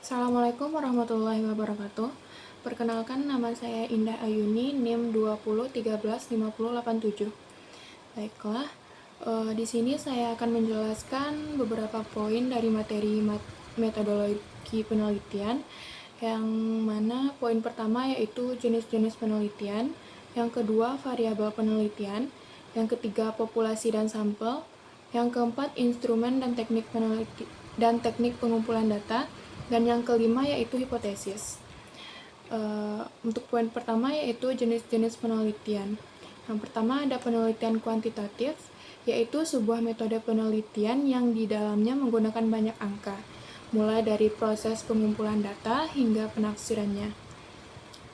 Assalamualaikum warahmatullahi wabarakatuh. Perkenalkan, nama saya Indah Ayuni, NIM 20135087. Baiklah, di sini saya akan menjelaskan beberapa poin dari materi metodologi penelitian, yang mana poin pertama yaitu jenis-jenis penelitian, yang kedua variabel penelitian, yang ketiga populasi dan sampel, yang keempat instrumen dan teknik pengumpulan data, dan yang kelima yaitu hipotesis. Untuk poin pertama yaitu jenis-jenis penelitian. Yang pertama ada penelitian kuantitatif, yaitu sebuah metode penelitian yang di dalamnya menggunakan banyak angka, mulai dari proses pengumpulan data hingga penafsirannya.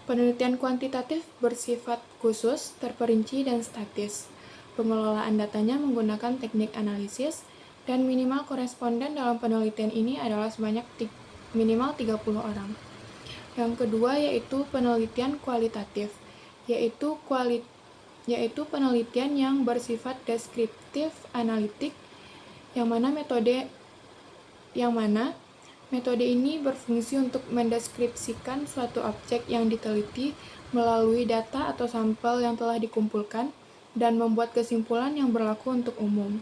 Penelitian kuantitatif bersifat khusus, terperinci, dan statis. Pengelolaan datanya menggunakan teknik analisis, dan minimal koresponden dalam penelitian ini adalah sebanyak minimal 30 orang. Yang kedua yaitu penelitian kualitatif, yaitu penelitian yang bersifat deskriptif analitik, yang mana metode ini berfungsi untuk mendeskripsikan suatu objek yang diteliti melalui data atau sampel yang telah dikumpulkan dan membuat kesimpulan yang berlaku untuk umum.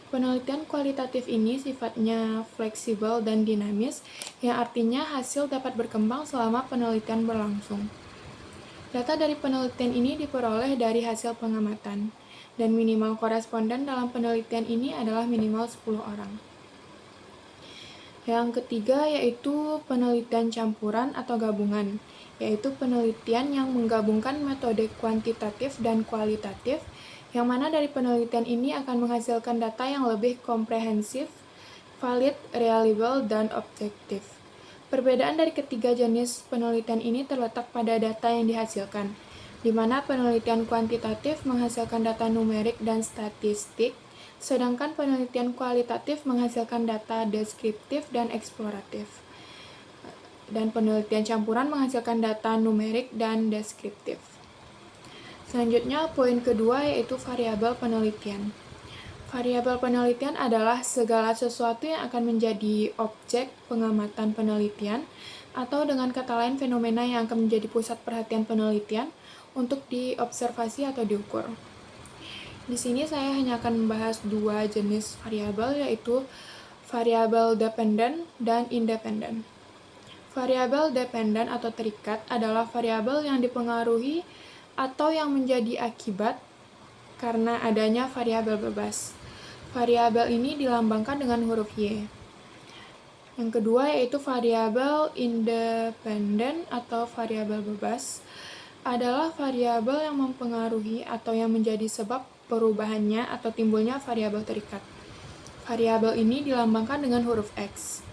Penelitian kualitatif ini sifatnya fleksibel dan dinamis, yang artinya hasil dapat berkembang selama penelitian berlangsung. Data dari penelitian ini diperoleh dari hasil pengamatan, dan minimal koresponden dalam penelitian ini adalah minimal 10 orang. Yang ketiga yaitu penelitian campuran atau gabungan, yaitu penelitian yang menggabungkan metode kuantitatif dan kualitatif, yang mana dari penelitian ini akan menghasilkan data yang lebih komprehensif, valid, reliable, dan objektif. Perbedaan dari ketiga jenis penelitian ini terletak pada data yang dihasilkan, di mana penelitian kuantitatif menghasilkan data numerik dan statistik, sedangkan penelitian kualitatif menghasilkan data deskriptif dan eksploratif. Dan penelitian campuran menghasilkan data numerik dan deskriptif. Selanjutnya, poin kedua yaitu variabel penelitian. Variabel penelitian adalah segala sesuatu yang akan menjadi objek pengamatan penelitian, atau dengan kata lain fenomena yang akan menjadi pusat perhatian penelitian untuk diobservasi atau diukur. Di sini saya hanya akan membahas dua jenis variabel, yaitu variabel dependen dan independen. Variabel dependen atau terikat adalah variabel yang dipengaruhi atau yang menjadi akibat karena adanya variabel bebas. Variabel ini dilambangkan dengan huruf Y. Yang kedua yaitu variabel independen atau variabel bebas adalah variabel yang mempengaruhi atau yang menjadi sebab perubahannya atau timbulnya variabel terikat. Variabel ini dilambangkan dengan huruf X.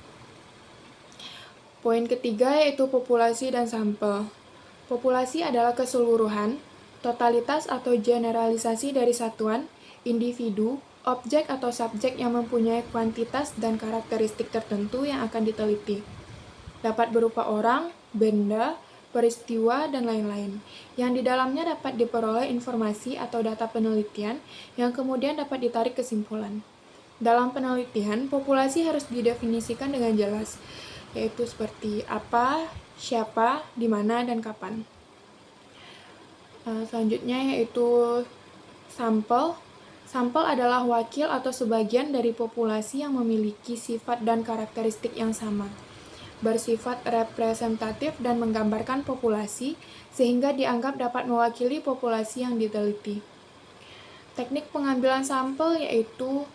Poin ketiga yaitu populasi dan sampel. Populasi adalah keseluruhan, totalitas atau generalisasi dari satuan, individu, objek atau subjek yang mempunyai kuantitas dan karakteristik tertentu yang akan diteliti. Dapat berupa orang, benda, peristiwa, dan lain-lain, yang di dalamnya dapat diperoleh informasi atau data penelitian yang kemudian dapat ditarik kesimpulan. Dalam penelitian, populasi harus didefinisikan dengan jelas, yaitu seperti apa, siapa, di mana, dan kapan. Selanjutnya yaitu sampel. Sampel adalah wakil atau sebagian dari populasi yang memiliki sifat dan karakteristik yang sama, bersifat representatif dan menggambarkan populasi, sehingga dianggap dapat mewakili populasi yang diteliti. Teknik pengambilan sampel yaitu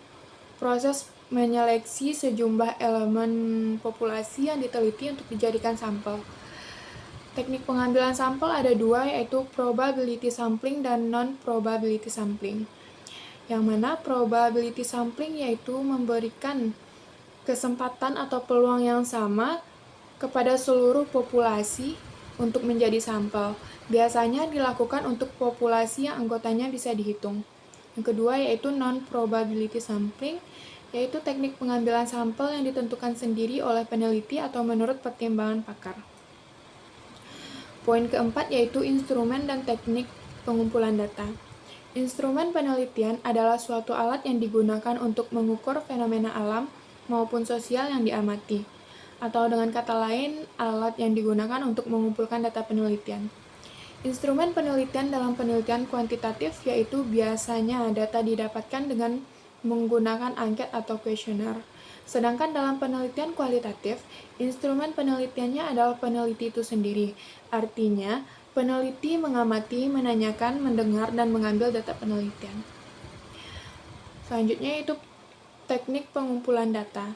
proses menyeleksi sejumlah elemen populasi yang diteliti untuk dijadikan sampel. Teknik pengambilan sampel ada dua, yaitu probability sampling dan non-probability sampling. Yang mana probability sampling yaitu memberikan kesempatan atau peluang yang sama kepada seluruh populasi untuk menjadi sampel. Biasanya dilakukan untuk populasi yang anggotanya bisa dihitung. Yang kedua yaitu non-probability sampling, yaitu teknik pengambilan sampel yang ditentukan sendiri oleh peneliti atau menurut pertimbangan pakar. Poin keempat yaitu instrumen dan teknik pengumpulan data. Instrumen penelitian adalah suatu alat yang digunakan untuk mengukur fenomena alam maupun sosial yang diamati. atau dengan kata lain, alat yang digunakan untuk mengumpulkan data penelitian. Instrumen penelitian dalam penelitian kuantitatif yaitu biasanya data didapatkan dengan menggunakan angket atau kuesioner. Sedangkan dalam penelitian kualitatif, instrumen penelitiannya adalah peneliti itu sendiri. Artinya, peneliti mengamati, menanyakan, mendengar, dan mengambil data penelitian. Selanjutnya itu teknik pengumpulan data.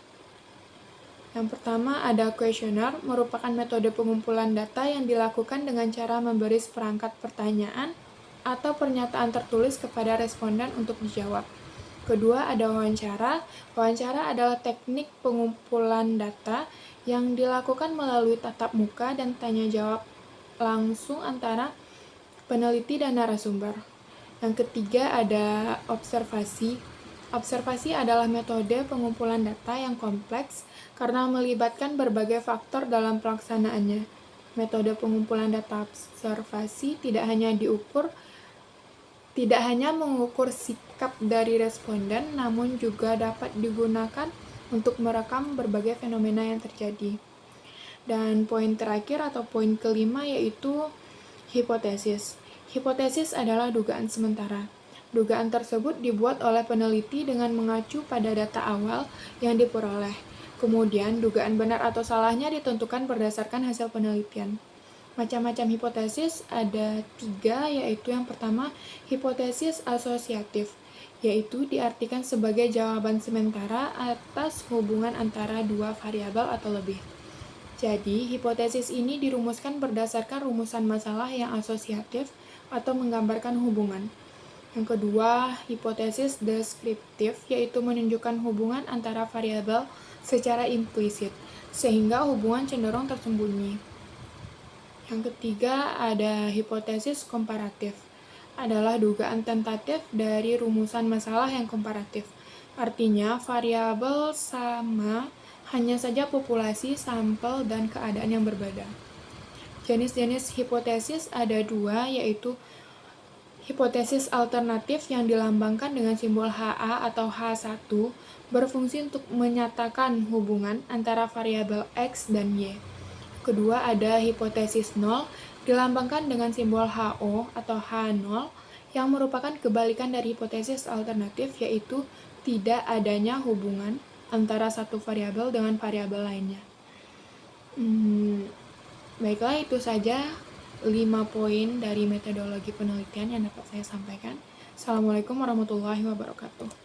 Yang pertama ada kuesioner, merupakan metode pengumpulan data yang dilakukan dengan cara memberi seperangkat pertanyaan atau pernyataan tertulis kepada responden untuk dijawab. Kedua ada wawancara. Wawancara adalah teknik pengumpulan data yang dilakukan melalui tatap muka dan tanya jawab langsung antara peneliti dan narasumber. Yang ketiga ada observasi. Observasi adalah metode pengumpulan data yang kompleks karena melibatkan berbagai faktor dalam pelaksanaannya. Metode pengumpulan data observasi tidak hanya mengukur sikap dari responden, namun juga dapat digunakan untuk merekam berbagai fenomena yang terjadi. Dan poin terakhir atau poin kelima yaitu hipotesis. Hipotesis adalah dugaan sementara. Dugaan tersebut dibuat oleh peneliti dengan mengacu pada data awal yang diperoleh. Kemudian, dugaan benar atau salahnya ditentukan berdasarkan hasil penelitian. Macam-macam hipotesis ada 3, yaitu yang pertama, hipotesis asosiatif, yaitu diartikan sebagai jawaban sementara atas hubungan antara dua variabel atau lebih. Jadi, hipotesis ini dirumuskan berdasarkan rumusan masalah yang asosiatif atau menggambarkan hubungan. Yang kedua, hipotesis deskriptif, yaitu menunjukkan hubungan antara variabel secara implisit, sehingga hubungan cenderung tersembunyi. Yang ketiga, ada hipotesis komparatif, adalah dugaan tentatif dari rumusan masalah yang komparatif. Artinya, variabel sama, hanya saja populasi, sampel, dan keadaan yang berbeda. Jenis-jenis hipotesis ada 2, yaitu hipotesis alternatif yang dilambangkan dengan simbol HA atau H1 berfungsi untuk menyatakan hubungan antara variabel X dan Y. Kedua ada hipotesis nol dilambangkan dengan simbol HO atau H0 yang merupakan kebalikan dari hipotesis alternatif yaitu tidak adanya hubungan antara satu variabel dengan variabel lainnya. Baiklah, itu saja 5 poin dari metodologi penelitian yang dapat saya sampaikan. Assalamualaikum warahmatullahi wabarakatuh.